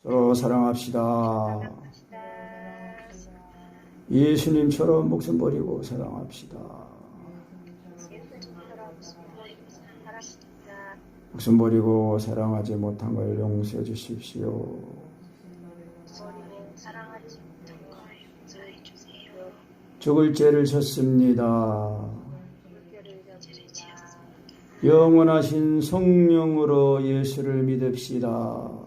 서로 사랑합시다. 예수님처럼 목숨 버리고 사랑합시다. 목숨 버리고 사랑하지 못한 걸 용서해 주십시오. 죽을 죄를 졌습니다. 영원하신 성령으로 예수를 믿읍시다.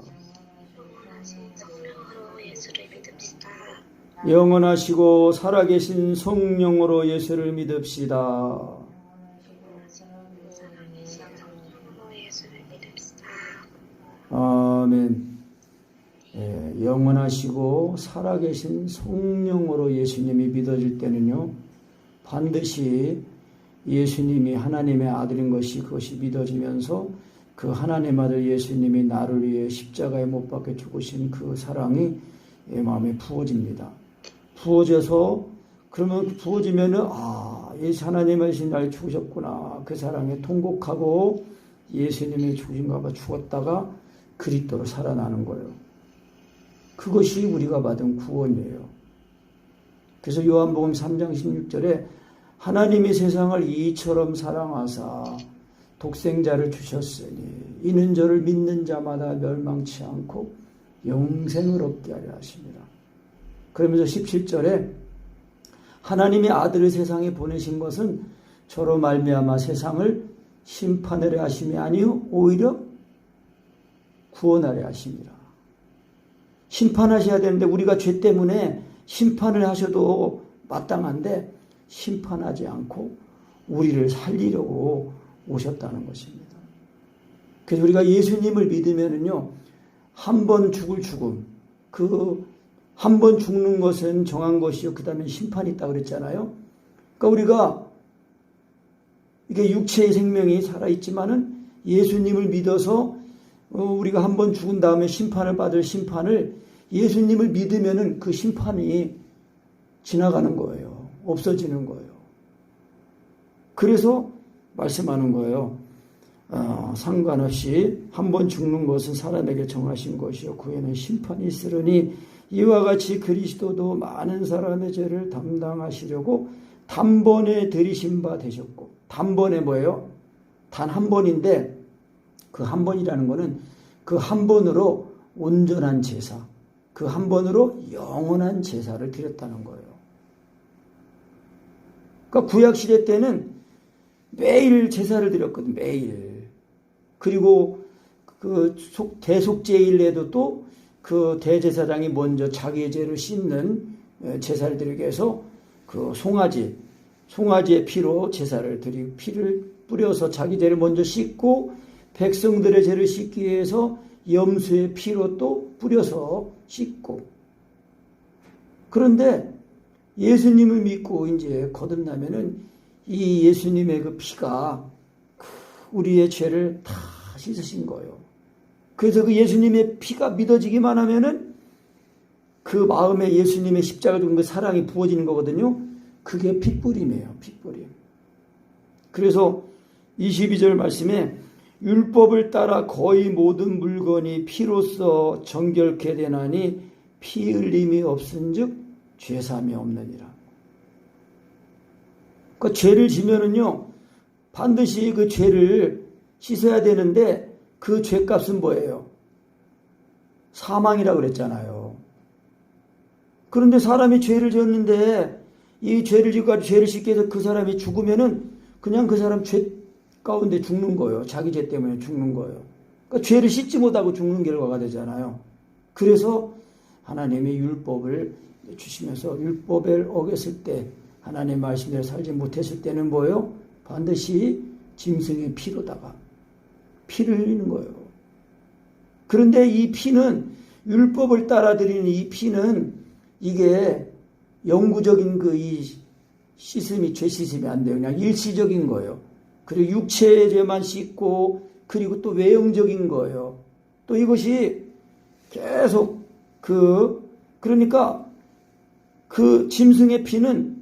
영원하시고 살아계신 성령으로 예수를 믿읍시다. 아멘. 영원하시고 살아계신 성령으로 예수님이 믿어질 때는요, 반드시 예수님이 하나님의 아들인 것이 그것이 믿어지면서 그 하나님 아들 예수님이 나를 위해 십자가에 못 박혀 죽으신 그 사랑이 내 마음에 부어집니다. 부어져서 그러면 부어지면은 예수 하나님의 날 죽으셨구나. 그 사랑에 통곡하고 예수님이 죽으신가 봐 죽었다가 그리스도로 살아나는 거예요. 그것이 우리가 받은 구원이에요. 그래서 요한복음 3장 16절에 하나님이 세상을 이처럼 사랑하사 독생자를 주셨으니 이는 저를 믿는 자마다 멸망치 않고 영생을 얻게 하려 하십니다. 그러면서 17절에 하나님이 아들을 세상에 보내신 것은 저로 말미암아 세상을 심판하려 하심이 아니요 오히려 구원하려 하십니다. 심판하셔야 되는데 우리가 죄 때문에 심판을 하셔도 마땅한데 심판하지 않고 우리를 살리려고 오셨다는 것입니다. 그래서 우리가 예수님을 믿으면은요, 한 번 죽을 죽음, 한 번 죽는 것은 정한 것이요, 그 다음에 심판이 있다고 그랬잖아요. 그러니까 우리가 이게 육체의 생명이 살아있지만은 예수님을 믿어서 우리가 한 번 죽은 다음에 심판을 받을 심판을 예수님을 믿으면은 그 심판이 지나가는 거예요. 없어지는 거예요. 그래서 말씀하는 거예요. 상관없이 한 번 죽는 것은 사람에게 정하신 것이요 그 후에는 심판이 있으리니 이와 같이 그리스도도 많은 사람의 죄를 담당하시려고 단번에 들이신 바 되셨고, 단번에 뭐예요? 단 한 번인데 그 한 번이라는 거는 그 한 번으로 온전한 제사, 그 한 번으로 영원한 제사를 드렸다는 거예요. 그러니까 구약시대 때는 매일 제사를 드렸거든, 매일. 그리고 그 대속제일에도 또 그 대제사장이 먼저 자기의 죄를 씻는 제사를 드리게 해서 그 송아지의 피로 제사를 피를 뿌려서 자기 죄를 먼저 씻고 백성들의 죄를 씻기 위해서 염소의 피로 또 뿌려서 씻고. 그런데 예수님을 믿고 이제 거듭나면은 이 예수님의 그 피가 우리의 죄를 다 씻으신 거예요. 그래서 그 예수님의 피가 믿어지기만 하면은 그 마음에 예수님의 십자가 죽은 그 사랑이 부어지는 거거든요. 그게 핏부림이에요. 핏부림. 그래서 22절 말씀에 율법을 따라 거의 모든 물건이 피로써 정결케 되나니 피 흘림이 없은즉 죄삼이 없느니라. 그 죄를 지면은요, 반드시 그 죄를 씻어야 되는데 그 죄값은 뭐예요? 사망이라고 그랬잖아요. 그런데 사람이 죄를 지었는데 이 죄를 지고 죄를 씻게 해서 그 사람이 죽으면은 그냥 그 사람 죄 가운데 죽는 거예요. 자기 죄 때문에 죽는 거예요. 그러니까 죄를 씻지 못하고 죽는 결과가 되잖아요. 그래서 하나님이 율법을 주시면서 율법을 어겼을 때 하나님 말씀대로 살지 못했을 때는 뭐예요? 반드시 짐승의 피로다가 피를 흘리는 거예요. 그런데 이 피는 율법을 따라 드리는 이 피는 이게 영구적인 이 씻음이 죄 씻음이 안 돼요. 그냥 일시적인 거예요. 그리고 육체의 죄만 씻고 그리고 또 외형적인 거예요. 또 이것이 계속 그러니까 그 짐승의 피는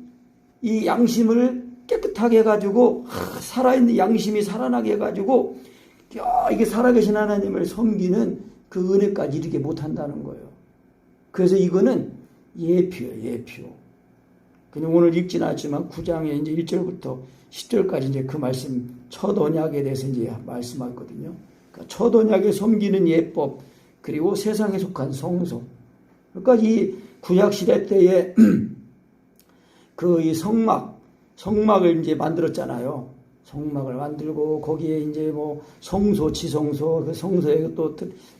이 양심을 깨끗하게 해가지고 살아있는 양심이 살아나게 해가지고 이게 살아계신 하나님을 섬기는 그 은혜까지 이르게 못한다는 거예요. 그래서 이거는 예표예요, 예표. 그냥 오늘 읽지는 않지만 9장에 이제 1절부터 10절까지 이제 그 말씀, 첫 언약에 대해서 이제 말씀하거든요. 그러니까 첫 언약에 섬기는 예법, 그리고 세상에 속한 성소. 그러니까 이 구약 시대 때에 그 이 성막을 이제 만들었잖아요. 성막을 만들고 거기에 이제 뭐 성소, 지성소, 그 성소에 또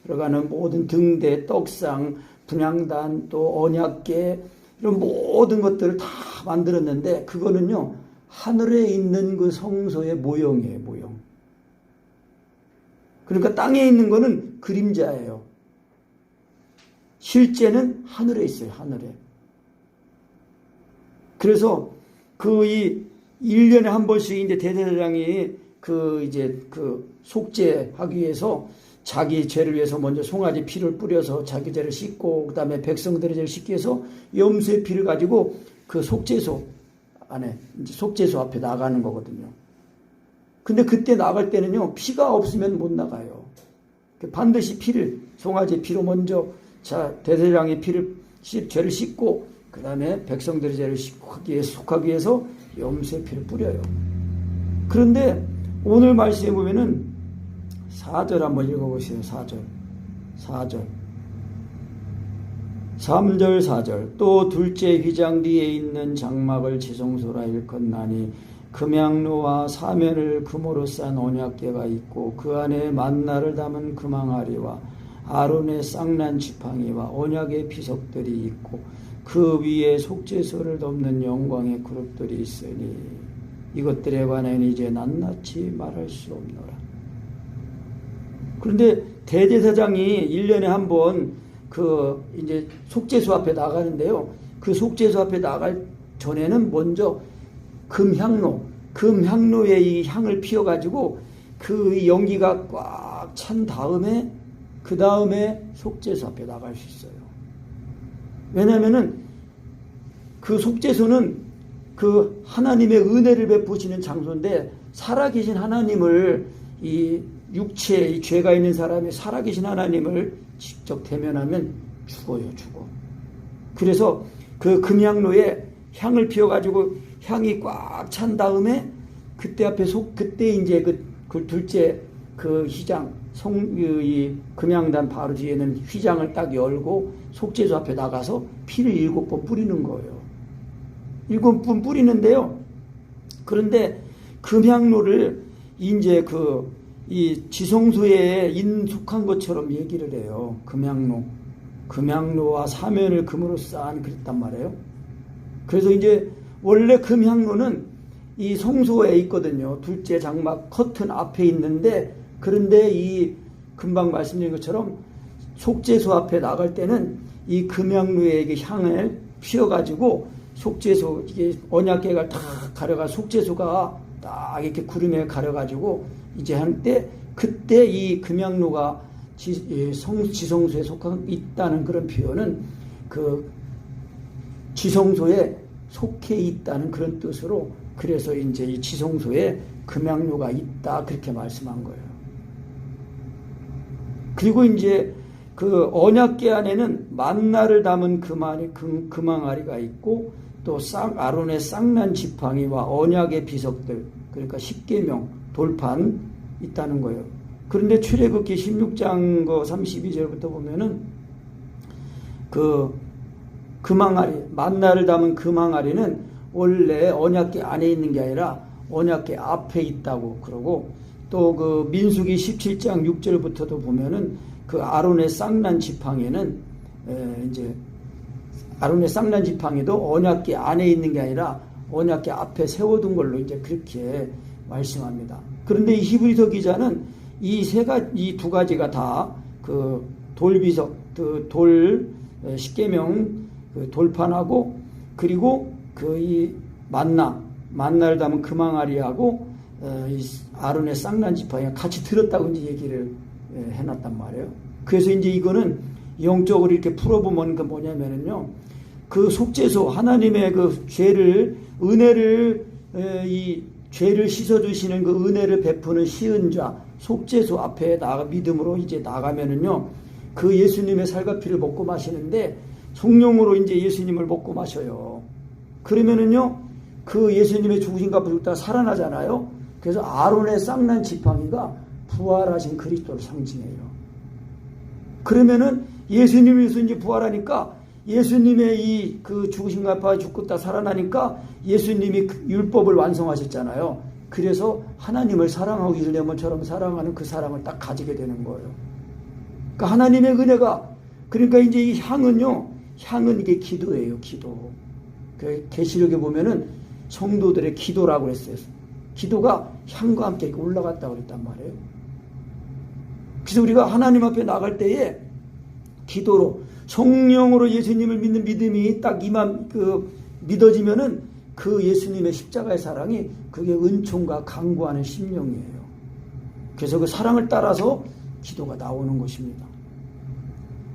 들어가는 모든 등대, 떡상, 분향단, 또 언약궤 이런 모든 것들을 다 만들었는데 그거는요 하늘에 있는 그 성소의 모형이에요, 모형. 그러니까 땅에 있는 거는 그림자예요. 실제는 하늘에 있어요, 하늘에. 그래서 그 이 1년에 한 번씩 이제 대제사장이 그 이제 그 속죄하기 위해서 자기 죄를 위해서 먼저 송아지 피를 뿌려서 자기 죄를 씻고 그다음에 백성들의 죄를 씻기 위해서 염소의 피를 가지고 그 속죄소 안에 이제 속죄소 앞에 나가는 거거든요. 근데 그때 나갈 때는요 피가 없으면 못 나가요. 반드시 피를 송아지 피로 먼저 대제사장의 피를 죄를 씻고 그다음에 백성들의 죄를 속하기 위해서 염소의 피를 뿌려요. 그런데 오늘 말씀에 보면은 4절 한번 읽어보세요. 4절 3절 4절 또 둘째 휘장 뒤에 있는 장막을 지성소라 일컫나니 금양로와 사면을 금으로 싼 언약궤가 있고 그 안에 만나를 담은 금항아리와 아론의 쌍난 지팡이와 언약의 비석들이 있고 그 위에 속죄소를 덮는 영광의 그룹들이 있으니 이것들에 관하여는 이제 낱낱이 말할 수 없노라. 그런데 대제사장이 1년에 한 번 그 이제 속죄소 앞에 나가는데요. 그 속죄소 앞에 나갈 전에는 먼저 금향로에 이 향을 피워가지고 그 연기가 꽉 찬 다음에 그 다음에 속죄소 앞에 나갈 수 있어요. 왜냐하면은 그 속죄소는 그 하나님의 은혜를 베푸시는 장소인데 살아계신 하나님을 이 육체, 이 죄가 있는 사람이 살아계신 하나님을 직접 대면하면 죽어요, 죽어. 그래서 그 금향로에 향을 피워가지고 향이 꽉 찬 다음에 그때 앞에 그때 이제 그 둘째 그 휘장, 이 금향단 바로 뒤에는 휘장을 딱 열고 속죄소 앞에 나가서 피를 7번 뿌리는 거예요. 7번 뿌리는데요. 그런데 금향로를 이제 이 지성소에 속한 것처럼 얘기를 해요. 금향로와 사면을 금으로 쌓은 그랬단 말이에요. 그래서 이제 원래 금향로는 이 성소에 있거든요. 둘째 장막 커튼 앞에 있는데 그런데 이 금방 말씀드린 것처럼 속죄소 앞에 나갈 때는 이 금향로에 향을 피워가지고 속죄소 이게 언약궤가 다 가려가 속죄소가 딱 이렇게 구름에 가려가지고 이제 한때 그때 이 금향로가 지성소에 속한 있다는 그런 표현은 그 지성소에 속해 있다는 그런 뜻으로 그래서 이제 이 지성소에 금향로가 있다 그렇게 말씀한 거예요. 그리고 이제 그 언약궤 안에는 만나를 담은 금항아리가 있고 또 아론의 쌍난 지팡이와 언약의 비석들 그러니까 십계명 돌판 있다는 거예요. 그런데 출애굽기 16장 32절부터 보면은 그 금항아리 만나를 담은 금항아리는 원래 언약궤 안에 있는 게 아니라 언약궤 앞에 있다고 그러고 또 그 민수기 17장 6절부터도 보면은 그 아론의 쌍난 지팡이는 이제 아론의 쌍난 지팡이도 언약궤 안에 있는 게 아니라 언약궤 앞에 세워둔 걸로 이제 그렇게 말씀합니다. 그런데 이 히브리서 기자는 이 두 가지가 다 그 돌비석, 그 십계명 그 돌판하고 그리고 그 이 만나를 담은 금항아리하고 이 아론의 쌍난 지팡이가 같이 들었다고 이제 얘기를 해놨단 말이에요. 그래서 이제 이거는 영적으로 이렇게 풀어보면 그 뭐냐면은요, 그 속죄소 하나님의 그 은혜를 이 죄를 씻어주시는 그 은혜를 베푸는 시은자 속죄소 앞에 믿음으로 이제 나가면은요 그 예수님의 살과 피를 먹고 마시는데 성령으로 이제 예수님을 먹고 마셔요. 그러면은요, 그 예수님의 죽으신가 부르다 살아나잖아요. 그래서 아론의 쌍난 지팡이가 부활하신 그리스도를 상징해요. 그러면은 예수님에서 이제 부활하니까 예수님의 이 그 죽으신가 봐 죽었다 살아나니까 예수님이 그 율법을 완성하셨잖아요. 그래서 하나님을 사랑하고 일레몬처럼 사랑하는 그 사랑을 딱 가지게 되는 거예요. 그러니까 하나님의 은혜가, 그러니까 이제 이 향은 이게 기도예요. 기도. 그 계시록에 보면은 성도들의 기도라고 했어요. 기도가 향과 함께 이렇게 올라갔다고 그랬단 말이에요. 그래서 우리가 하나님 앞에 나갈 때에 기도로 성령으로 예수님을 믿는 믿음이 딱 믿어지면은 그 예수님의 십자가의 사랑이 그게 은총과 강구하는 심령이에요. 그래서 그 사랑을 따라서 기도가 나오는 것입니다.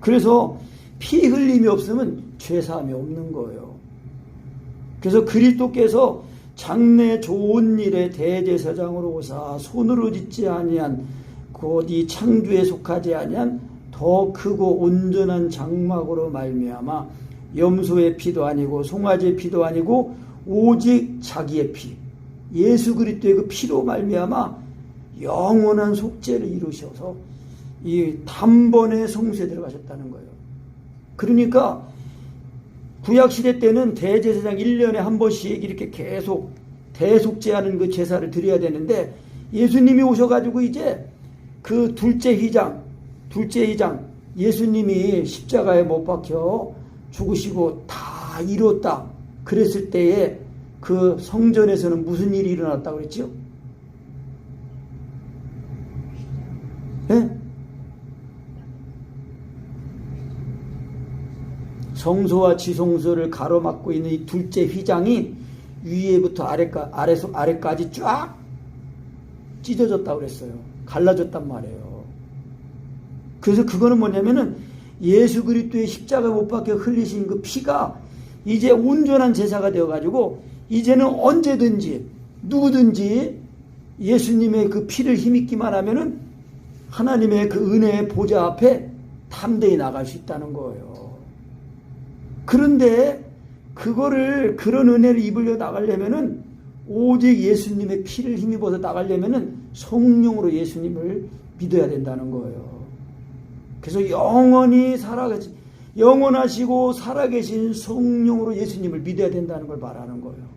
그래서 피 흘림이 없으면 죄사함이 없는 거예요. 그래서 그리스도께서 장래 좋은 일에 대제사장으로 오사 손으로 짓지 아니한 곧 이 창조에 속하지 아니한 더 크고 온전한 장막으로 말미암아 염소의 피도 아니고 송아지의 피도 아니고 오직 자기의 피, 예수 그리스도의 그 피로 말미암아 영원한 속죄를 이루셔서 이 단번에 성수에 들어가셨다는 거예요. 그러니까 구약시대 때는 대제사장 1년에 한 번씩 이렇게 계속 대속죄하는 그 제사를 드려야 되는데 예수님이 오셔가지고 이제 그 둘째 휘장 예수님이 십자가에 못 박혀 죽으시고 다 이뤘다 그랬을 때에 그 성전에서는 무슨 일이 일어났다고 그랬죠? 네? 성소와 지성소를 가로막고 있는 이 둘째 휘장이 위에부터 아래까지 쫙 찢어졌다고 그랬어요. 갈라졌단 말이에요. 그래서 그거는 뭐냐면은 예수 그리스도의 십자가 못 박혀 흘리신 그 피가 이제 온전한 제사가 되어가지고 이제는 언제든지 누구든지 예수님의 그 피를 힘입기만 하면은 하나님의 그 은혜의 보좌 앞에 담대히 나갈 수 있다는 거예요. 그런데 그런 은혜를 입으려 나가려면은 오직 예수님의 피를 힘입어서 나가려면은 성령으로 예수님을 믿어야 된다는 거예요. 그래서 영원하시고 살아계신 성령으로 예수님을 믿어야 된다는 걸 말하는 거예요.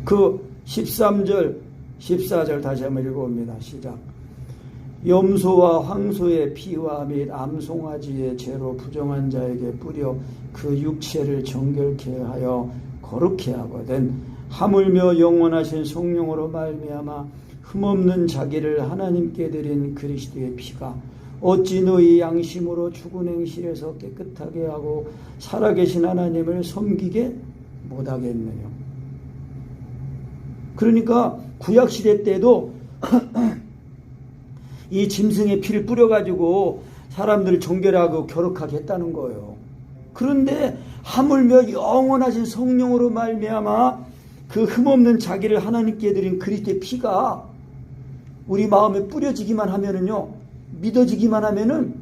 그 13절, 14절 다시 한번 읽어봅니다. 시작. 염소와 황소의 피와 및 암송아지의 죄로 부정한 자에게 뿌려 그 육체를 정결케 하여 거룩케 하거든 하물며 영원하신 성령으로 말미암아 흠없는 자기를 하나님께 드린 그리스도의 피가 어찌 너희 양심으로 죽은 행실에서 깨끗하게 하고 살아계신 하나님을 섬기게 못하겠느냐. 그러니까 구약시대 때도 이 짐승의 피를 뿌려가지고 사람들을 정결하고 거룩하게 했다는 거예요. 그런데 하물며 영원하신 성령으로 말미암아 그 흠없는 자기를 하나님께 드린 그리스도의 피가 우리 마음에 뿌려지기만 하면은요, 믿어지기만 하면은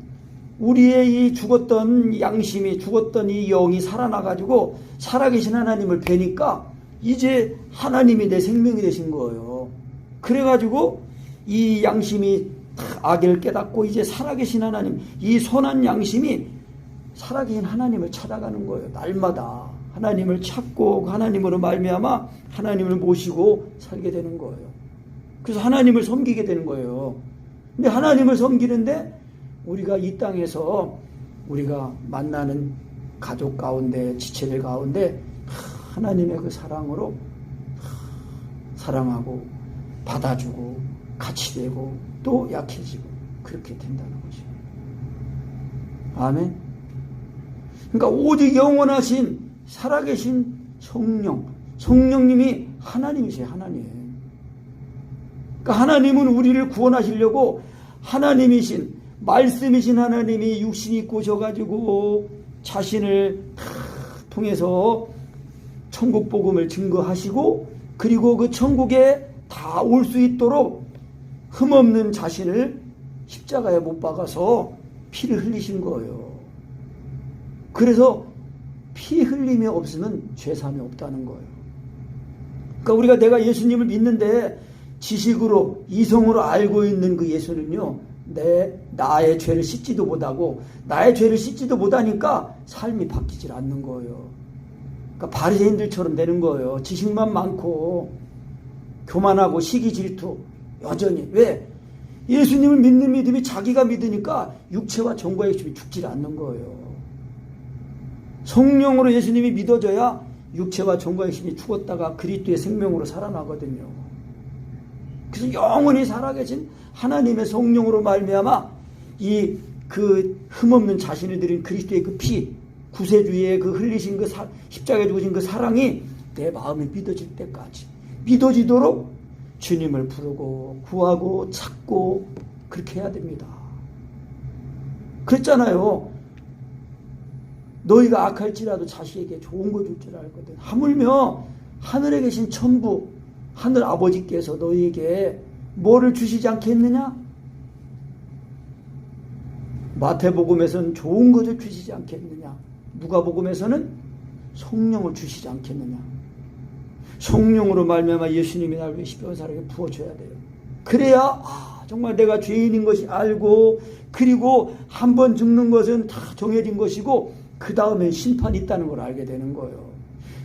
우리의 이 죽었던 양심이, 죽었던 이 영이 살아나가지고 살아계신 하나님을 뵈니까 이제 하나님이 내 생명이 되신 거예요. 그래가지고 이 양심이 악을 깨닫고 이제 살아계신 하나님, 이 선한 양심이 살아계신 하나님을 찾아가는 거예요. 날마다 하나님을 찾고 하나님으로 말미암아 하나님을 모시고 살게 되는 거예요. 그래서 하나님을 섬기게 되는 거예요. 근데 하나님을 섬기는데 우리가 이 땅에서 우리가 만나는 가족 가운데, 지체들 가운데 하나님의 그 사랑으로 사랑하고 받아주고 같이 되고 또 약해지고 그렇게 된다는 거죠. 아멘. 그러니까 오직 영원하신 살아계신 성령님이 하나님이세요. 하나님. 그러니까 하나님은 우리를 구원하시려고 하나님이신 말씀이신 하나님이 육신이 입고 오셔가지고 자신을 통해서 천국 복음을 증거하시고 그리고 그 천국에 다 올 수 있도록 흠없는 자신을 십자가에 못 박아서 피를 흘리신 거예요. 그래서 피 흘림이 없으면 죄사함이 없다는 거예요. 그러니까 우리가 내가 예수님을 믿는데 지식으로 이성으로 알고 있는 그 예수는요, 나의 죄를 씻지도 못하고 나의 죄를 씻지도 못하니까 삶이 바뀌질 않는 거예요. 그러니까 바리새인들처럼 되는 거예요. 지식만 많고 교만하고 시기 질투 여전히. 왜? 예수님을 믿는 믿음이 자기가 믿으니까 육체와 정과의 욕심이 죽질 않는 거예요. 성령으로 예수님이 믿어져야 육체와 정과의 욕심이 죽었다가 그리스도의 생명으로 살아나거든요. 그래서 영원히 살아계신 하나님의 성령으로 말미암아 그 흠없는 자신을 드린 그리스도의 그 피, 구세주의 그 흘리신 그 십자가에 죽으신 그 사랑이 내 마음에 믿어질 때까지 믿어지도록 주님을 부르고 구하고 찾고 그렇게 해야 됩니다. 그랬잖아요. 너희가 악할지라도 자식에게 좋은 거 줄 줄 알거든. 하물며 하늘에 계신 천부 하늘 아버지께서 너희에게 뭐를 주시지 않겠느냐? 마태복음에서는 좋은 것을 주시지 않겠느냐? 누가복음에서는 성령을 주시지 않겠느냐? 성령으로 말미암아 예수님이 나를 위해 십자가에 부어줘야 돼요. 그래야 정말 내가 죄인인 것이 알고, 그리고 한 번 죽는 것은 다 정해진 것이고 그 다음에 심판이 있다는 걸 알게 되는 거예요.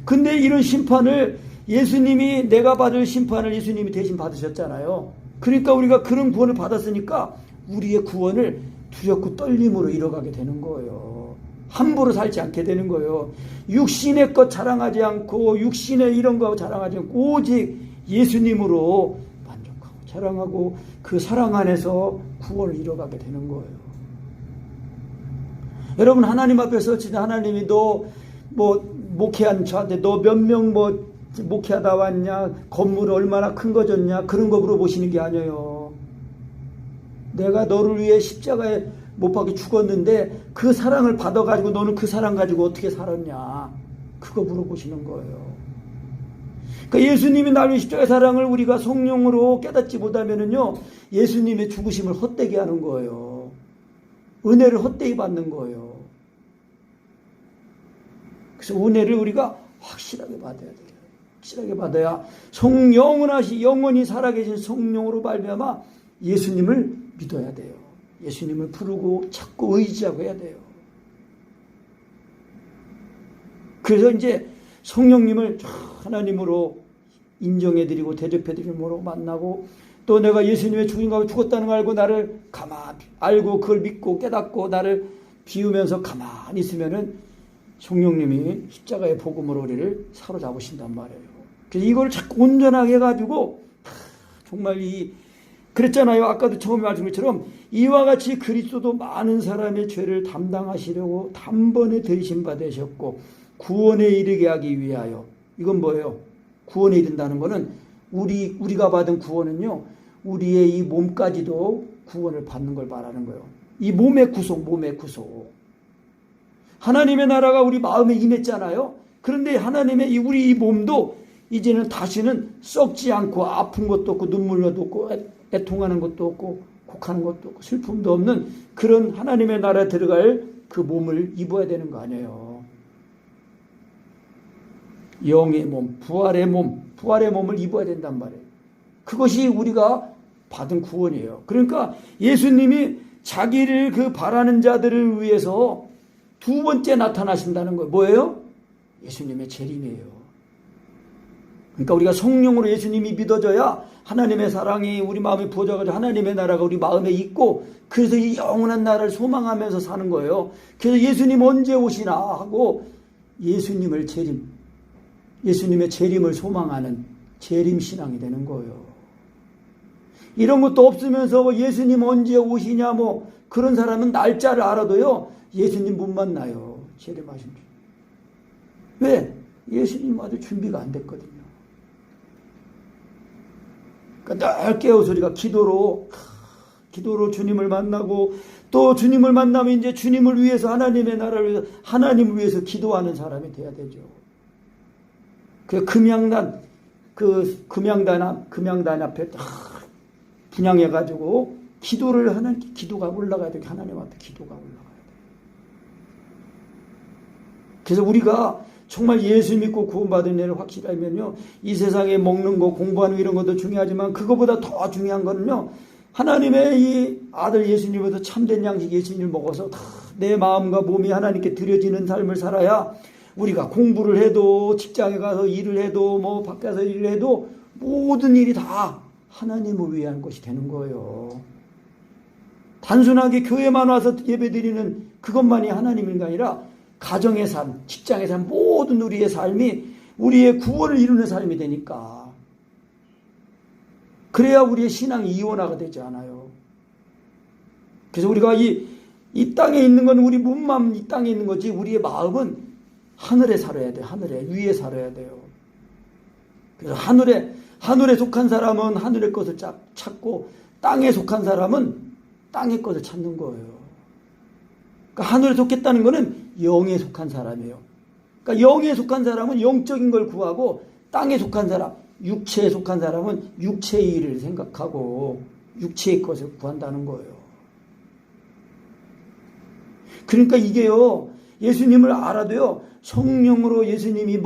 근데 이런 심판을 예수님이, 내가 받을 심판을 예수님이 대신 받으셨잖아요. 그러니까 우리가 그런 구원을 받았으니까 우리의 구원을 두렵고 떨림으로 이뤄가게 되는 거예요. 함부로 살지 않게 되는 거예요. 육신의 것 자랑하지 않고 육신의 이런 거 자랑하지 않고 오직 예수님으로 만족하고 자랑하고 그 사랑 안에서 구원을 이뤄가게 되는 거예요. 여러분, 하나님 앞에서 진짜 하나님이 너 목회한 저한테 너 몇 명 목회하다 왔냐, 건물 얼마나 큰 거 줬냐, 그런 거 물어보시는 게 아니에요. 내가 너를 위해 십자가에 못 박혀 죽었는데 그 사랑을 받아가지고 너는 그 사랑 가지고 어떻게 살았냐, 그거 물어보시는 거예요. 그러니까 예수님이 나를 위해 십자가의 사랑을 우리가 성령으로 깨닫지 못하면은요, 예수님의 죽으심을 헛되게 하는 거예요. 은혜를 헛되이 받는 거예요. 그래서 은혜를 우리가 확실하게 받아야 돼요. 확실하게 받아야 영원히 살아계신 성령으로 말미암아 예수님을 믿어야 돼요. 예수님을 부르고 찾고 의지하고 해야 돼요. 그래서 이제 성령님을 하나님으로 인정해드리고 대접해드리므로 만나고, 또 내가 예수님의 죽음과 죽었다는 걸 알고 나를 가만히 알고 그걸 믿고 깨닫고 나를 비우면서 가만히 있으면은 성령님이 십자가의 복음으로 우리를 사로잡으신단 말이에요. 그래서 이걸 자꾸 온전하게 해가지고 정말 그랬잖아요. 아까도 처음에 말씀한 것처럼 이와 같이 그리스도도 많은 사람의 죄를 담당하시려고 단번에 들이심 받으셨고 구원에 이르게 하기 위하여. 이건 뭐예요? 구원에 이른다는 것은 우리가 받은 구원은요, 우리의 이 몸까지도 구원을 받는 걸 말하는 거예요. 이 몸의 구속. 하나님의 나라가 우리 마음에 임했잖아요. 그런데 하나님의 우리 이 몸도 이제는 다시는 썩지 않고 아픈 것도 없고 눈물도 없고 애통하는 것도 없고 곡하는 것도 없고 슬픔도 없는 그런 하나님의 나라에 들어갈 그 몸을 입어야 되는 거 아니에요. 영의 몸, 부활의 몸을 입어야 된단 말이에요. 그것이 우리가 받은 구원이에요. 그러니까 예수님이 자기를 그 바라는 자들을 위해서 두 번째 나타나신다는 거예요. 뭐예요? 예수님의 재림이에요. 그러니까 우리가 성령으로 예수님이 믿어져야 하나님의 사랑이 우리 마음에 부어져가지고 하나님의 나라가 우리 마음에 있고, 그래서 이 영원한 나라를 소망하면서 사는 거예요. 그래서 예수님 언제 오시나 하고 예수님의 재림을 소망하는 재림신앙이 되는 거예요. 이런 것도 없으면서 예수님 언제 오시냐 그런 사람은 날짜를 알아도요, 예수님 못 만나요. 재림하신 줄. 왜? 예수님 아직 준비가 안 됐거든요. 그러니까 늘 깨어서 우리가 기도로 주님을 만나고, 또 주님을 만나면 이제 주님을 위해서, 하나님의 나라를 위해서, 하나님을 위해서 기도하는 사람이 돼야 되죠. 그 금양단 앞에 딱 분양해가지고 기도를 하나님께 기도가 올라가야 되고 하나님 앞에 기도가 올라가야 돼요. 그래서 우리가 정말 예수 믿고 구원받은 일을 확실하면요, 이 세상에 먹는 거, 공부하는 거 이런 것도 중요하지만 그거보다 더 중요한 거는요, 하나님의 이 아들 예수님보다 참된 양식 예수님을 먹어서 다 내 마음과 몸이 하나님께 드려지는 삶을 살아야 우리가 공부를 해도 직장에 가서 일을 해도 뭐 밖에서 일을 해도 모든 일이 다 하나님을 위한 것이 되는 거예요. 단순하게 교회만 와서 예배드리는 그것만이 하나님인 게 아니라 가정의 삶, 직장의 삶, 모든 우리의 삶이 우리의 구원을 이루는 삶이 되니까, 그래야 우리의 신앙이 이원화가 되지 않아요. 그래서 우리가 이 땅에 있는 건 우리 몸만 이 땅에 있는 거지, 우리의 마음은 하늘에 살아야 돼. 하늘에, 위에 살아야 돼요. 그래서 하늘에 속한 사람은 하늘의 것을 찾고, 땅에 속한 사람은 땅의 것을 찾는 거예요. 그러니까 하늘에 속했다는 것은 영에 속한 사람이에요. 그러니까 영에 속한 사람은 영적인 걸 구하고, 땅에 속한 사람, 육체에 속한 사람은 육체의 일을 생각하고 육체의 것을 구한다는 거예요. 그러니까 이게요, 예수님을 알아도요, 성령으로 예수님이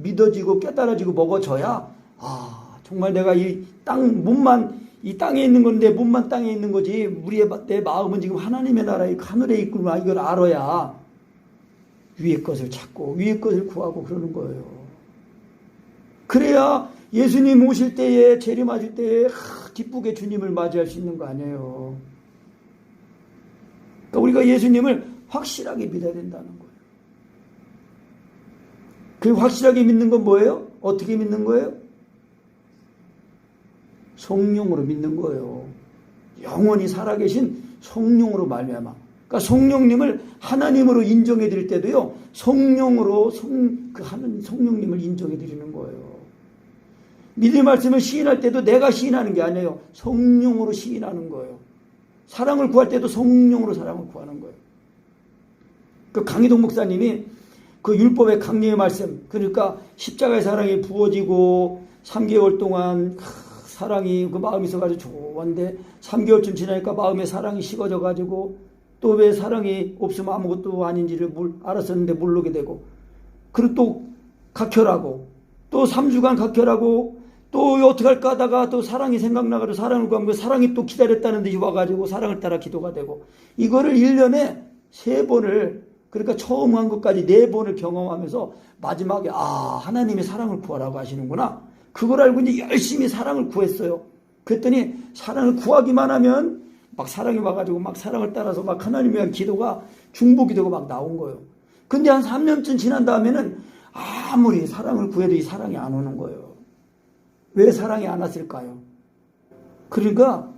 믿어지고 깨달아지고 먹어져야, 정말 내가 이 땅에 있는 건데 몸만 땅에 있는 거지, 내 마음은 지금 하나님의 나라에 하늘에 있구나, 이걸 알아야 위의 것을 찾고 위의 것을 구하고 그러는 거예요. 그래야 예수님 오실 때에, 재림하실 때에 기쁘게 주님을 맞이할 수 있는 거 아니에요. 그러니까 우리가 예수님을 확실하게 믿어야 된다는 거예요. 그 확실하게 믿는 건 뭐예요? 어떻게 믿는 거예요? 성령으로 믿는 거예요. 영원히 살아계신 성령으로 말미암아. 그러니까 성령님을 하나님으로 인정해 드릴 때도요, 성령으로 성령님을 인정해 드리는 거예요. 믿음의 말씀을 시인할 때도 내가 시인하는 게 아니에요. 성령으로 시인하는 거예요. 사랑을 구할 때도 성령으로 사랑을 구하는 거예요. 그 강희동 목사님이 그 율법의 강림의 말씀, 그러니까 십자가의 사랑이 부어지고 3개월 동안 사랑이 그 마음이 있어가지고 좋은데 3개월쯤 지나니까 마음의 사랑이 식어져가지고 또 왜 사랑이 없으면 아무것도 아닌지를 알았었는데 모르게 되고, 그리고 또 각혈하고 또 3주간 각혈하고 또 어떻게 할까 하다가 또 사랑이 생각나가지고 사랑을 구하면 사랑이 또 기다렸다는 듯이 와가지고 사랑을 따라 기도가 되고, 이거를 1년에 3번을, 그러니까 처음 한 것까지 4번을 경험하면서 마지막에 하나님이 사랑을 구하라고 하시는구나, 그걸 알고 이제 열심히 사랑을 구했어요. 그랬더니 사랑을 구하기만 하면 막 사랑이 와가지고 막 사랑을 따라서 막 하나님에 대한 기도가, 중보기도가 막 나온 거예요. 근데 한 3년쯤 지난 다음에는 아무리 사랑을 구해도 이 사랑이 안 오는 거예요. 왜 사랑이 안 왔을까요? 그러니까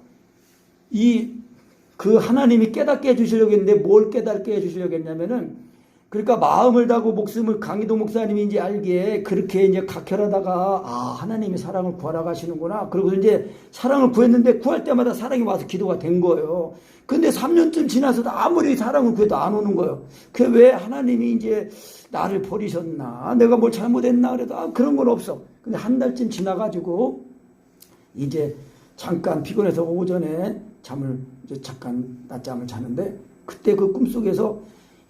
그 하나님이 깨닫게 해주시려고 했는데 뭘 깨닫게 해주시려고 했냐면은, 그러니까 마음을 다하고 목숨을, 강희동 목사님이 이제 알기에 그렇게 이제 각혈하다가 하나님이 사랑을 구하라고 하시는구나. 그리고 이제 사랑을 구했는데 구할 때마다 사랑이 와서 기도가 된 거예요. 근데 3년쯤 지나서도 아무리 사랑을 구해도 안 오는 거예요. 그게 왜 하나님이 이제 나를 버리셨나, 내가 뭘 잘못했나 그래도 그런 건 없어. 근데 한 달쯤 지나가지고 이제 잠깐 피곤해서 오전에 잠깐 낮잠을 자는데, 그때 그 꿈속에서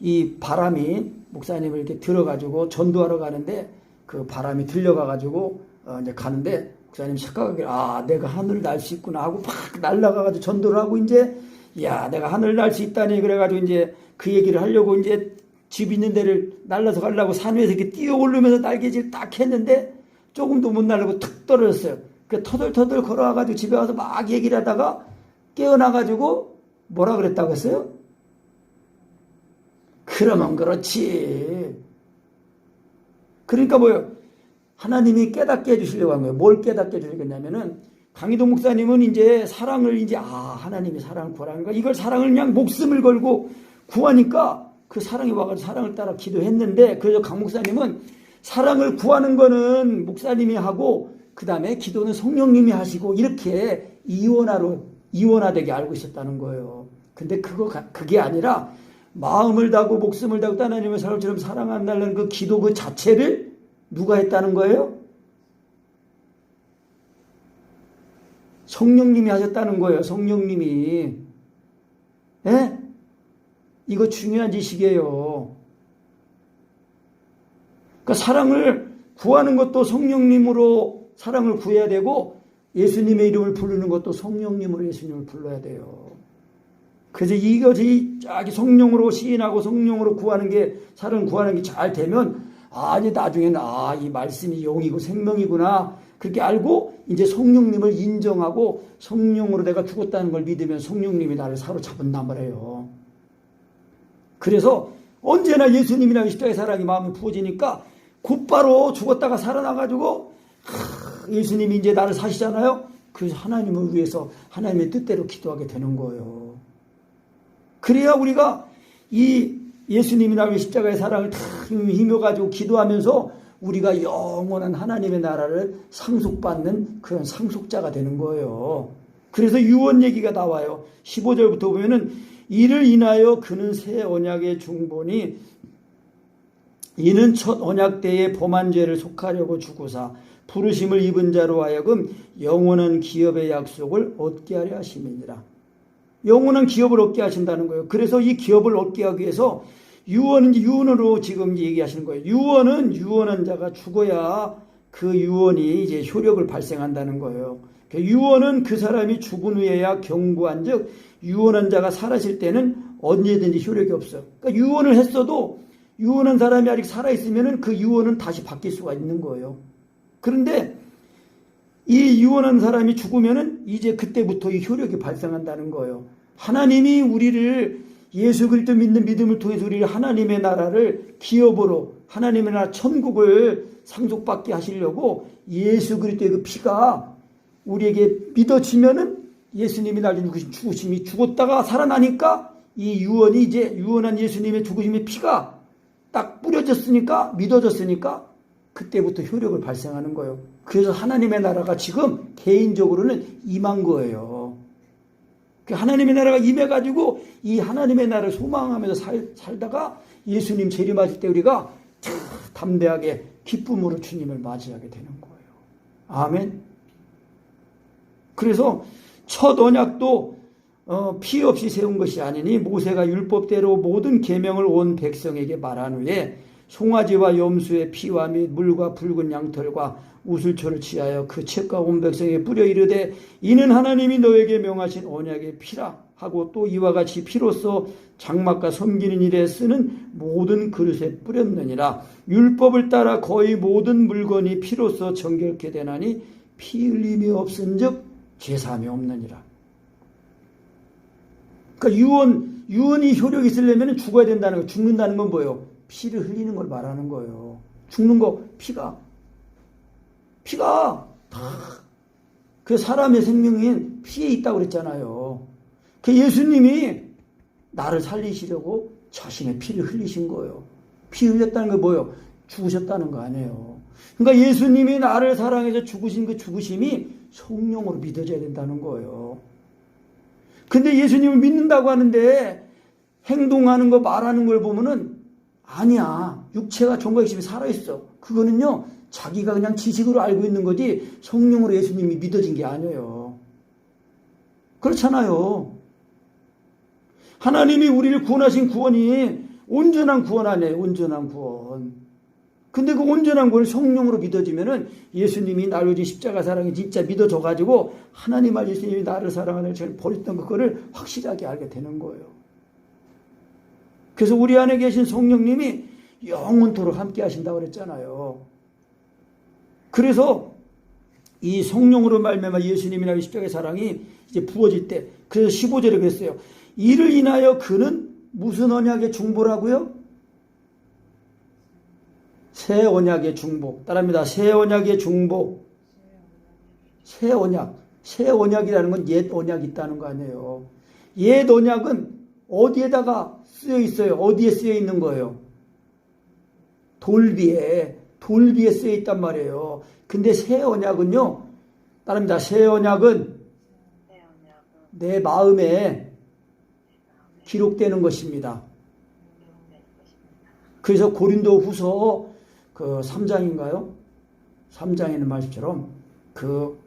이 바람이 목사님을 이렇게 들어가지고 전도하러 가는데, 그 바람이 들려가가지고 이제 가는데 목사님이 착각하게 내가 하늘을 날 수 있구나 하고 팍 날아가가지고 전도를 하고, 이제 내가 하늘을 날 수 있다니 그래가지고 이제 그 얘기를 하려고 이제 집 있는 데를 날라서 가려고 산 위에서 이렇게 뛰어 오르면서 날개질 딱 했는데 조금도 못 날르고 툭 떨어졌어요. 그 터덜터덜 걸어와가지고 집에 와서 막 얘기를 하다가 깨어나가지고 뭐라 그랬다고 했어요? 그러면 그렇지. 그러니까 뭐예요? 하나님이 깨닫게 해주시려고 한 거예요. 뭘 깨닫게 해주시겠냐면은, 강희동 목사님은 이제 사랑을 하나님이 사랑을 구하라는 거, 이걸 사랑을 그냥 목숨을 걸고 구하니까 그 사랑이 와가지고 사랑을 따라 기도했는데, 그래서 강 목사님은 사랑을 구하는 거는 목사님이 하고 그 다음에 기도는 성령님이 하시고 이렇게 이원화되게 알고 있었다는 거예요. 근데 그게 아니라 마음을 다하고 목숨을 다하고 하나님의 사람처럼 사랑한다는 그 기도 그 자체를 누가 했다는 거예요? 성령님이 하셨다는 거예요. 성령님이. 예? 이거 중요한 지식이에요. 그러니까 사랑을 구하는 것도 성령님으로 사랑을 구해야 되고 예수님의 이름을 부르는 것도 성령님으로 예수님을 불러야 돼요. 그래서 이것이 성령으로 시인하고 성령으로 구하는 게 사랑을 구하는 게 잘 되면 이제 나중에는 이 말씀이 영이고 생명이구나 그렇게 알고 이제 성령님을 인정하고 성령으로 내가 죽었다는 걸 믿으면 성령님이 나를 사로잡은단 말이에요. 그래서 언제나 예수님이랑 십자가의 사랑이 마음에 부어지니까 곧바로 죽었다가 살아나가지고 예수님이 이제 나를 사시잖아요. 그래서 하나님을 위해서 하나님의 뜻대로 기도하게 되는 거예요. 그래야 우리가 이 예수님이 나의 십자가의 사랑을 다 힘입어가지고 기도하면서 우리가 영원한 하나님의 나라를 상속받는 그런 상속자가 되는 거예요. 그래서 유언 얘기가 나와요. 15절부터 보면은 이를 인하여 그는 새 언약의 중보니 이는 첫 언약 때에 범한 죄를 속하려고 주고사 부르심을 입은 자로 하여금 영원한 기업의 약속을 얻게 하려 하심이니라. 영원한 기업을 얻게 하신다는 거예요. 그래서 이 기업을 얻게 하기 위해서 유언으로 지금 얘기하시는 거예요. 유언한 자가 죽어야 그 유언이 이제 효력을 발생한다는 거예요. 유언은 그 사람이 죽은 후에야 경고한즉 유언한 자가 살아있을 때는 언제든지 효력이 없어요. 그러니까 유언을 했어도 유언한 사람이 아직 살아있으면 그 유언은 다시 바뀔 수가 있는 거예요. 그런데 이 유언한 사람이 죽으면은 이제 그때부터 이 효력이 발생한다는 거예요. 하나님이 우리를 예수 그리스도 믿는 믿음을 통해서 우리를 하나님의 나라를 기업으로 하나님의 나라 천국을 상속받게 하시려고 예수 그리스도의 그 피가 우리에게 믿어지면은 예수님이 나를 죽으심이 죽었다가 살아나니까 이 유언이 이제 유언한 예수님의 죽으심의 피가 딱 뿌려졌으니까 믿어졌으니까 그때부터 효력을 발생하는 거예요. 그래서 하나님의 나라가 지금 개인적으로는 임한 거예요. 하나님의 나라가 임해가지고 이 하나님의 나라를 소망하면서 살다가 예수님 재림하실 때 우리가 담대하게 기쁨으로 주님을 맞이하게 되는 거예요. 아멘. 그래서 첫 언약도 피 없이 세운 것이 아니니 모세가 율법대로 모든 계명을 온 백성에게 말한 후에 송아지와 염소의 피와 및 물과 붉은 양털과 우슬초를 취하여 그 책과 온 백성에게 뿌려 이르되 이는 하나님이 너에게 명하신 언약의 피라 하고 또 이와 같이 피로써 장막과 섬기는 일에 쓰는 모든 그릇에 뿌렸느니라. 율법을 따라 거의 모든 물건이 피로써 정결케 되나니 피 흘림이 없은즉 죄사함이 없느니라. 그러니까 유언이 효력이 있으려면 죽어야 된다는 거. 죽는다는 건 뭐예요? 피를 흘리는 걸 말하는 거예요. 죽는 거 피가 그 사람의 생명인 피에 있다고 그랬잖아요. 그 예수님이 나를 살리시려고 자신의 피를 흘리신 거예요. 피 흘렸다는 게 뭐예요? 죽으셨다는 거 아니에요. 그러니까 예수님이 나를 사랑해서 죽으신 그 죽으심이 성령으로 믿어져야 된다는 거예요. 근데 예수님을 믿는다고 하는데 행동하는 거 말하는 걸 보면은 아니야. 육체가 종과 육심이 살아있어. 그거는요 자기가 그냥 지식으로 알고 있는 거지 성령으로 예수님이 믿어진 게 아니에요. 그렇잖아요. 하나님이 우리를 구원하신 구원이 온전한 구원 아니에요. 온전한 구원. 근데 그 온전한 구원을 성령으로 믿어지면은 예수님이 나를 위해 십자가 사랑이 진짜 믿어져가지고 하나님 알 예수님이 나를 사랑하는 걸 버렸던 그거를 확실하게 알게 되는 거예요. 그래서 우리 안에 계신 성령님이 영원토록 함께 하신다고 그랬잖아요. 그래서 이 성령으로 말미암아 예수님이 나의 십자가의 사랑이 이제 부어질 때 그래서 15절에 그랬어요. 이를 인하여 그는 무슨 언약의 중보라고요? 새 언약의 중보. 따라합니다. 새 언약의 중보. 새 언약. 새 언약이라는 건 옛 언약이 있다는 거 아니에요. 옛 언약은 어디에다가 쓰여 있어요? 어디에 쓰여 있는 거예요? 돌비에 쓰여 있단 말이에요. 근데 새 언약은요. 따라합니다. 새 언약은 내 마음에 기록되는 것입니다. 그래서 고린도 후서 그 3장인가요? 3장에 있는 말씀처럼 그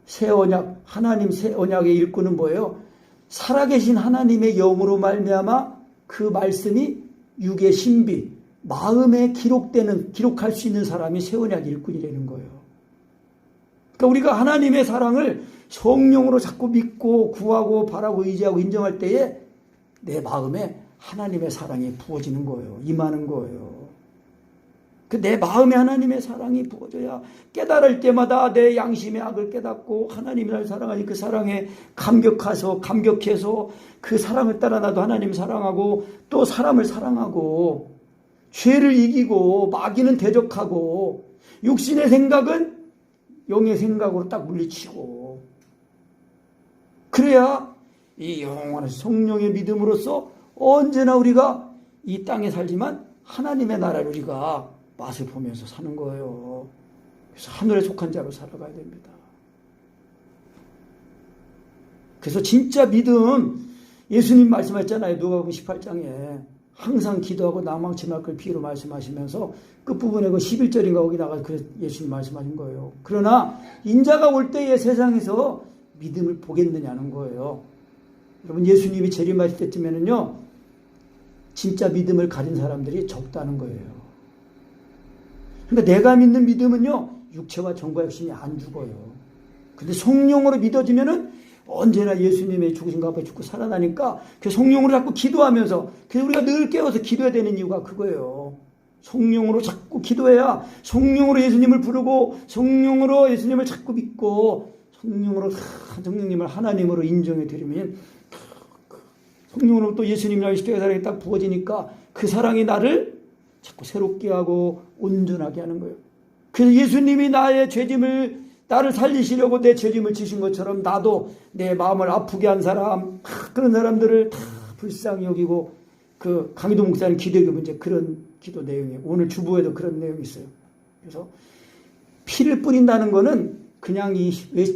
새 언약, 하나님 새 언약의 일꾼은 뭐예요? 살아계신 하나님의 영으로 말미암아 그 말씀이 육의 신비, 마음에 기록할 수 있는 사람이 새 언약 일꾼이라는 거예요. 그러니까 우리가 하나님의 사랑을 성령으로 자꾸 믿고 구하고 바라고 의지하고 인정할 때에 내 마음에 하나님의 사랑이 부어지는 거예요. 임하는 거예요. 내 마음에 하나님의 사랑이 부어져야 깨달을 때마다 내 양심의 악을 깨닫고 하나님이 나를 사랑하니 그 사랑에 감격해서 그 사랑을 따라 나도 하나님 사랑하고 또 사람을 사랑하고 죄를 이기고 마귀는 대적하고 육신의 생각은 영의 생각으로 딱 물리치고 그래야 이 영원한 성령의 믿음으로써 언제나 우리가 이 땅에 살지만 하나님의 나라를 우리가 맛을 보면서 사는 거예요. 그래서 하늘에 속한 자로 살아가야 됩니다. 그래서 진짜 믿음, 예수님 말씀하셨잖아요. 누가복음 18장에 항상 기도하고 낭망치 말걸 비유로 말씀하시면서 끝부분에 그 11절인가 거기다가 예수님 말씀하신 거예요. 그러나 인자가 올 때에 세상에서 믿음을 보겠느냐는 거예요. 여러분 예수님이 재림하실 때쯤에는요 진짜 믿음을 가진 사람들이 적다는 거예요. 그러니까 내가 믿는 믿음은요 육체와 정과 욕심이 안 죽어요. 근데 성령으로 믿어지면은 언제나 예수님의 죽으신 것 앞에 죽고 살아나니까 그 성령으로 자꾸 기도하면서 그래서 우리가 늘 깨워서 기도해야 되는 이유가 그거예요. 성령으로 자꾸 기도해야 성령으로 예수님을 부르고 성령으로 예수님을 자꾸 믿고 성령으로 성령님을 하나님으로 인정해 드리면 성령으로 또 예수님이라는 십자가의 사랑이 딱 부어지니까 그 사랑이 나를 자꾸 새롭게 하고 온전하게 하는 거예요. 그래서 예수님이 나의 죄짐을 나를 살리시려고 내 죄짐을 지신 것처럼 나도 내 마음을 아프게 한 사람 그런 사람들을 다 불쌍히 여기고 그 강희도 목사님 기도의 문제 그런 기도 내용이에요. 오늘 주보에도 그런 내용이 있어요. 그래서 피를 뿌린다는 거는 그냥 이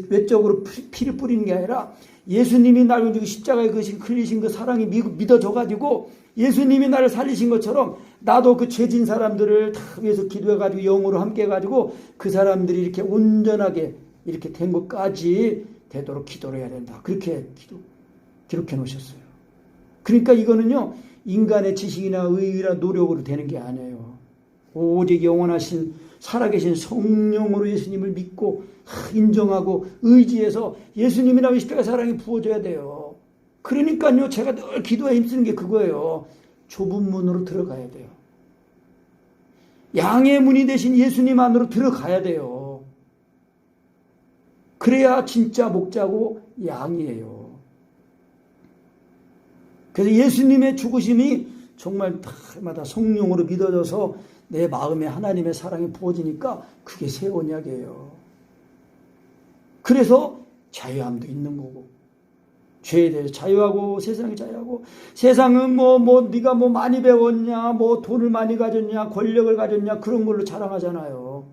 외적으로 피를 뿌리는 게 아니라 예수님이 나를 주고 십자가에 흘리신 그 사랑이 믿어져가지고 예수님이 나를 살리신 것처럼 나도 그 죄진 사람들을 다 위해서 기도해가지고 영으로 함께 해가지고 그 사람들이 이렇게 온전하게 이렇게 된 것까지 되도록 기도를 해야 된다. 그렇게 기록해 놓으셨어요. 그러니까 이거는요 인간의 지식이나 의의나 노력으로 되는 게 아니에요. 오직 영원하신 살아계신 성령으로 예수님을 믿고 인정하고 의지해서 예수님이라고 십자가 사랑이 부어져야 돼요. 그러니까요 제가 늘 기도에 힘쓰는 게 그거예요. 좁은 문으로 들어가야 돼요. 양의 문이 되신 예수님 안으로 들어가야 돼요. 그래야 진짜 목자고 양이에요. 그래서 예수님의 죽으심이 정말 다마다 성령으로 믿어져서 내 마음에 하나님의 사랑이 부어지니까 그게 새 언약이에요. 그래서 자유함도 있는 거고 죄에 대해서 자유하고 세상에 자유하고 세상은 네가 많이 배웠냐 돈을 많이 가졌냐 권력을 가졌냐 그런 걸로 자랑하잖아요.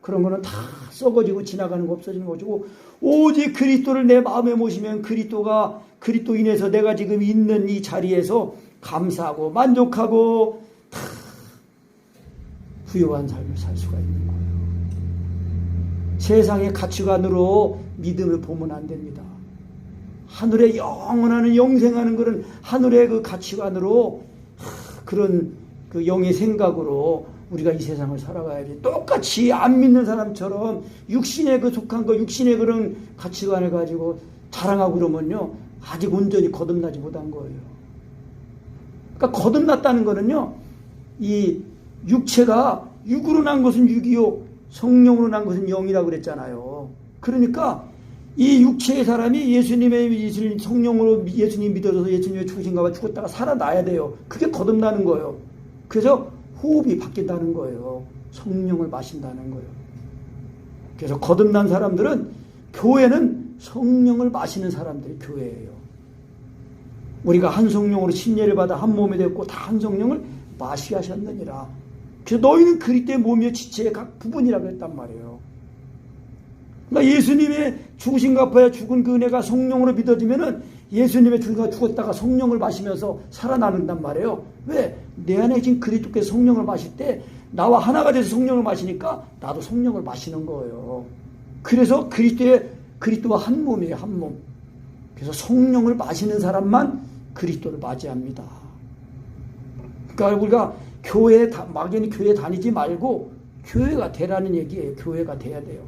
그런 거는 다 썩어지고 지나가는 거 없어지는 거고 오직 그리스도를 내 마음에 모시면 그리스도 인해서 내가 지금 있는 이 자리에서 감사하고 만족하고 다 부유한 삶을 살 수가 있는 거예요. 세상의 가치관으로 믿음을 보면 안 됩니다. 하늘에 영원하는 영생하는 그런 하늘의 그 가치관으로 그런 그 영의 생각으로 우리가 이 세상을 살아가야지. 똑같이 안 믿는 사람처럼 육신에 속한 거 육신의 그런 가치관을 가지고 자랑하고 그러면요 아직 온전히 거듭나지 못한 거예요. 그러니까 거듭났다는 거는요 이 육체가 육으로 난 것은 육이요 성령으로 난 것은 영이라고 그랬잖아요. 그러니까 이 육체의 사람이 예수님 성령으로 예수님 믿어서 예수님의 죽으신가 봐 죽었다가 살아나야 돼요. 그게 거듭나는 거예요. 그래서 호흡이 바뀐다는 거예요. 성령을 마신다는 거예요. 그래서 거듭난 사람들은 교회는 성령을 마시는 사람들이 교회예요. 우리가 한 성령으로 침례를 받아 한 몸이 되었고 다 한 성령을 마시게 하셨느니라. 그래서 너희는 그리스도의 몸이요 지체의 각 부분이라고 했단 말이에요. 그러니까 예수님의 죽으신 갚아야 죽은 그 은혜가 성령으로 믿어지면은 예수님의 죽었다가 성령을 마시면서 살아나는단 말이에요. 왜? 내 안에 지금 그리스도께서 성령을 마실 때 나와 하나가 돼서 성령을 마시니까 나도 성령을 마시는 거예요. 그래서 그리스도와 한 몸이에요, 한 몸. 그래서 성령을 마시는 사람만 그리스도를 맞이합니다. 그러니까 우리가 막연히 교회 다니지 말고 교회가 되라는 얘기예요. 교회가 돼야 돼요.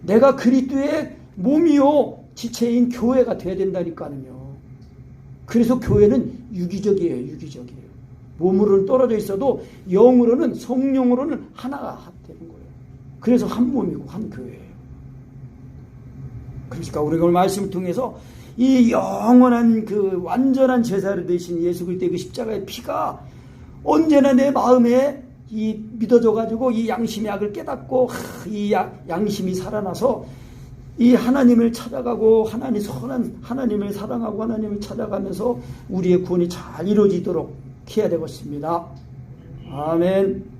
내가 그리스도의 몸이요 지체인 교회가 돼야 된다니까요. 그래서 교회는 유기적이에요. 유기적이에요. 몸으로는 떨어져 있어도 영으로는 성령으로는 하나가 되는 거예요. 그래서 한 몸이고 한 교회예요. 그러니까 우리가 오늘 말씀을 통해서 이 영원한 그 완전한 제사를 되신 예수 그리스도의 그 십자가의 피가 언제나 내 마음에 이 믿어져 가지고 이 양심의 악을 깨닫고 이 양심이 살아나서 이 하나님을 찾아가고 선한 하나님을 사랑하고 하나님을 찾아가면서 우리의 구원이 잘 이루어지도록 해야 되겠습니다. 아멘.